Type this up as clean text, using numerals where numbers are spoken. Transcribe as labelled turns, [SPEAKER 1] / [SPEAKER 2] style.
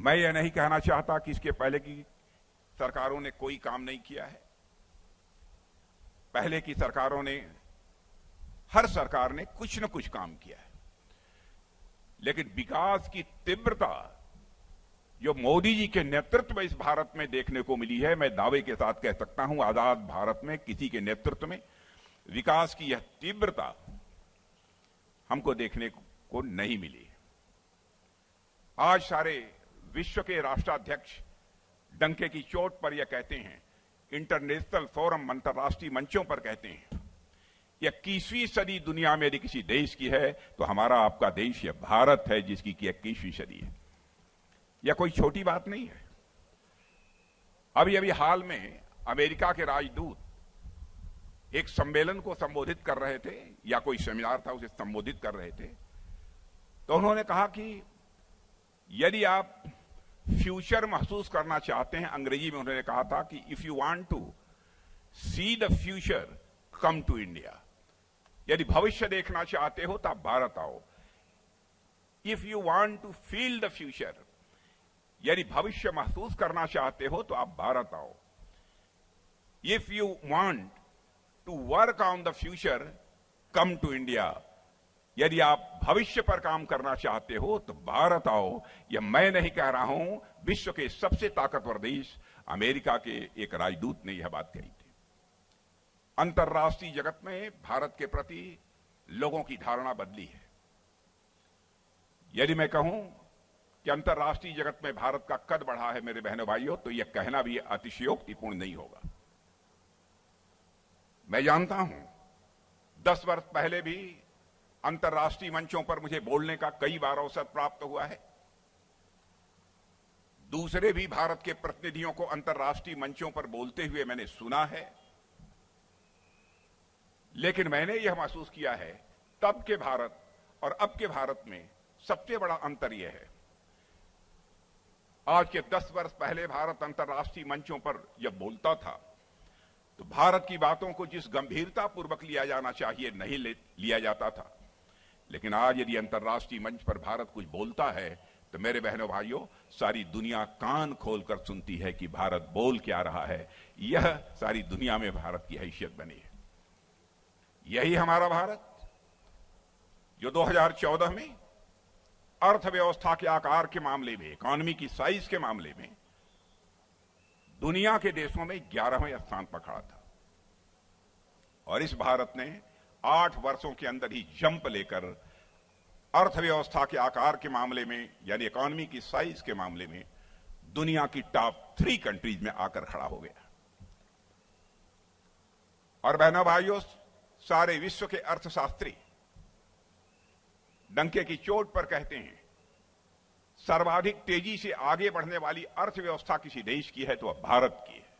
[SPEAKER 1] मैं यह नहीं कहना चाहता कि इसके पहले की सरकारों ने कोई काम नहीं किया है। पहले की सरकारों ने, हर सरकार ने कुछ न कुछ काम किया है, लेकिन विकास की तीव्रता जो मोदी जी के नेतृत्व में इस भारत में देखने को मिली है, मैं दावे के साथ कह सकता हूं, आजाद भारत में किसी के नेतृत्व में विकास की यह तीव्रता हमको देखने को नहीं मिली। आज सारे विश्व के राष्ट्राध्यक्ष डंके की चोट पर यह कहते हैं, इंटरनेशनल फोरम, अंतर्राष्ट्रीय मंचों पर कहते हैं, यह 21वीं सदी दुनिया में यदि किसी देश की है तो हमारा आपका देश, यह भारत है जिसकी की 21वीं सदी है। यह कोई छोटी बात नहीं है। अभी अभी हाल में अमेरिका के राजदूत एक सम्मेलन को संबोधित कर रहे थे, या कोई सेमिनार था उसे संबोधित कर रहे थे, तो उन्होंने कहा कि यदि आप फ्यूचर महसूस करना चाहते हैं, अंग्रेजी में उन्होंने कहा था कि if you want to see the future come to India, यदि भविष्य देखना चाहते हो तो आप भारत आओ। If you want to feel the future, यदि भविष्य महसूस करना चाहते हो तो आप भारत आओ। If you want to work on the future come to India, यदि आप भविष्य पर काम करना चाहते हो तो भारत आओ। यह मैं नहीं कह रहा हूं, विश्व के सबसे ताकतवर देश अमेरिका के एक राजदूत ने यह बात कही थी। अंतर्राष्ट्रीय जगत में भारत के प्रति लोगों की धारणा बदली है। यदि मैं कहूं कि अंतर्राष्ट्रीय जगत में भारत का कद बढ़ा है मेरे बहनों भाइयों, तो यह कहना भी अतिशयोक्तिपूर्ण नहीं होगा। मैं जानता हूं 10 वर्ष पहले भी अंतर्राष्ट्रीय मंचों पर मुझे बोलने का कई बार अवसर प्राप्त हुआ है। दूसरे भी भारत के प्रतिनिधियों को अंतर्राष्ट्रीय मंचों पर बोलते हुए मैंने सुना है, लेकिन मैंने यह महसूस किया है तब के भारत और अब के भारत में सबसे बड़ा अंतर यह है, आज के 10 वर्ष पहले भारत अंतर्राष्ट्रीय मंचों पर जब बोलता था तो भारत की बातों को जिस गंभीरता पूर्वक लिया जाना चाहिए नहीं लिया जाता था, लेकिन आज यदि अंतर्राष्ट्रीय मंच पर भारत कुछ बोलता है तो मेरे बहनों भाइयों, सारी दुनिया कान खोलकर सुनती है कि भारत बोल क्या रहा है। यह सारी दुनिया में भारत की हैसियत बनी है। यही हमारा भारत जो 2014 में अर्थव्यवस्था के आकार के मामले में, इकोनॉमी की साइज के मामले में दुनिया के देशों में 11वें स्थान पर खड़ा था, और इस भारत ने 8 वर्षों के अंदर ही जंप लेकर अर्थव्यवस्था के आकार के मामले में, यानी इकोनॉमी की साइज के मामले में दुनिया की टॉप 3 कंट्रीज में आकर खड़ा हो गया। और बहनों भाइयों, सारे विश्व के अर्थशास्त्री डंके की चोट पर कहते हैं, सर्वाधिक तेजी से आगे बढ़ने वाली अर्थव्यवस्था किसी देश की है तो वह भारत की है।